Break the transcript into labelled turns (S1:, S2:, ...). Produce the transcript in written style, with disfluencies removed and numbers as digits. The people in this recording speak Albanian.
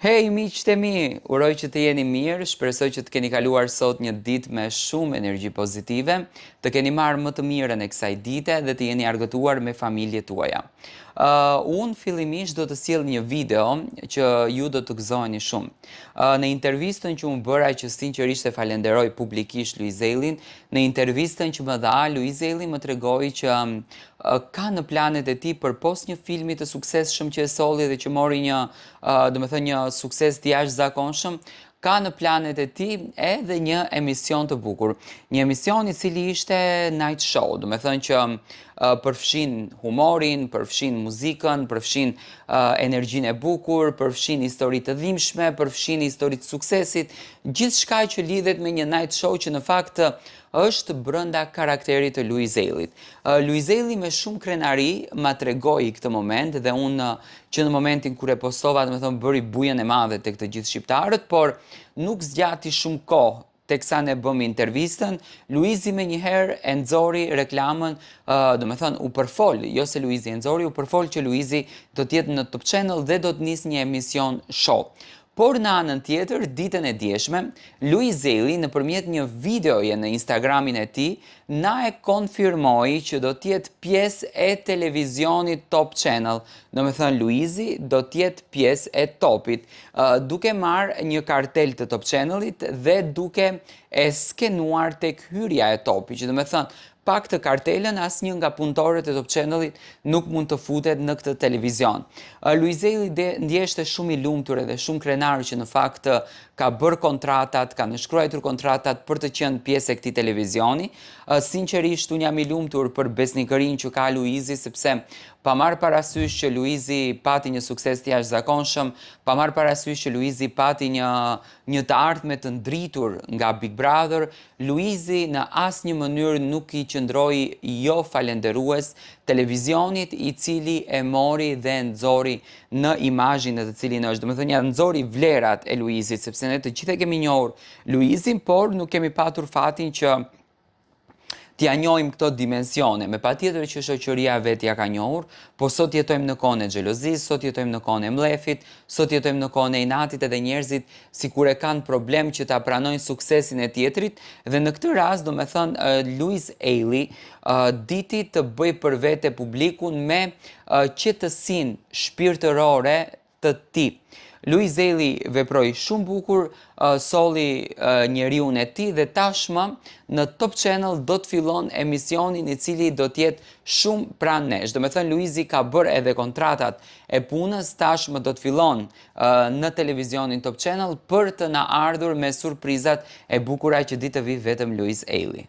S1: Hey, miqtë e mi, uroj që të jeni mirë, shpresoj që të keni kaluar sot një ditë me shumë energji pozitive, të keni marrë më të mirën e kësaj dite dhe të jeni argëtuar me familjet tuaja. Unë fillimisht do të sjell një video që ju do të gëzojeni shumë. Në intervistën që unë bëra që sinqerisht e falenderoj publikisht Luizelin, në intervistën që më dha, Luizeli më tregoi që ka në planet e tij përpos një filmi të suksesshëm që e solli dhe që mori një sukses të jashtëzakonshëm, ka në planet e tij edhe një emision të bukur. Një emision i cili ishte night show, do me thënë që përfshin humorin, përfshin muzikën, përfshin energjinë e bukur, përfshin histori të dhimbshme, përfshin histori të suksesit, gjithçka që lidhet me një night show që në fakt është brenda karakterit të Luizelit. Luizeli me shumë krenari ma tregoi këtë moment dhe unë që në momentin kur e postova, do me thënë bëri bujën e madhe tek të gjithë shqiptarët, por nuk zgjati shumë kohë teksa ne bëm intervistën. Luizi me njëherë e nxori reklamën, do me thënë u përfol, jo se Luizi e nxori, u përfol që Luizi do t'jetë në Top Channel dhe do t'nis një emision show. Por në anën tjetër, ditën e djeshme, Luizeli nëpërmjet një videoje në Instagramin e tij na e konfirmoi që do t'jetë pjesë e televizionit Top Channel. Do me thënë Luizi do t'jetë pjesë e Topit, duke marrë një kartel të Top Channelit dhe duke e skenuar tek hyrja e Topit, që do me thënë pak të kartelën, asnjë nga punëtorët e Top Channelit nuk mund të futet në këtë televizion. Luizeli ndjeshte shumë i lumtur edhe shumë krenar që në fakt ka bërë kontratat, ka nënshkruar kontratat për të qenë pjesë e këtij televizioni. Sinqerisht unë jam i lumtur për besnikërinë që ka Luizi, sepse pa marrë parasysh që Luizi pati një sukses të jashtëzakonshëm, pa marrë parasysh që Luizi pati një të ardhme të ndritur nga Big Brother, Luizi në asnjë mënyrë nuk i qëndroi jo falenderues televizionit i cili e mori dhe nxori në imazhin e të cilin është. Do me thënë ja nxori vlerat e Luizit, sepse ne të gjithë e kemi njohur Luizin, por nuk kemi patur fatin që t'ja njohim këto dimensione, me patjetër që shoqëria vet ja ka njohur, po sot jetojmë në kohën e xhelozisë, sot jetojmë në kohën e mllefit, sot jetojmë në kohën e inatit edhe njerëzit sikur e kanë problem që ta pranojnë suksesin e tjetrit dhe në këtë rast do me thënë Luizeli diti të bëj për vete publikun me qetësinë shpirtërore të tij. Luizeli veproi shumë bukur, solli njeriun e tij dhe tashmë në Top Channel do të fillon emisionin i cili do të jetë shumë pranë nesh. Do me thënë Luizi ka bërë edhe kontratat e punës, tashmë do të fillon në televizionin Top Channel për të na ardhur me surprizat e bukura që ditë të vi vetëm Luizeli.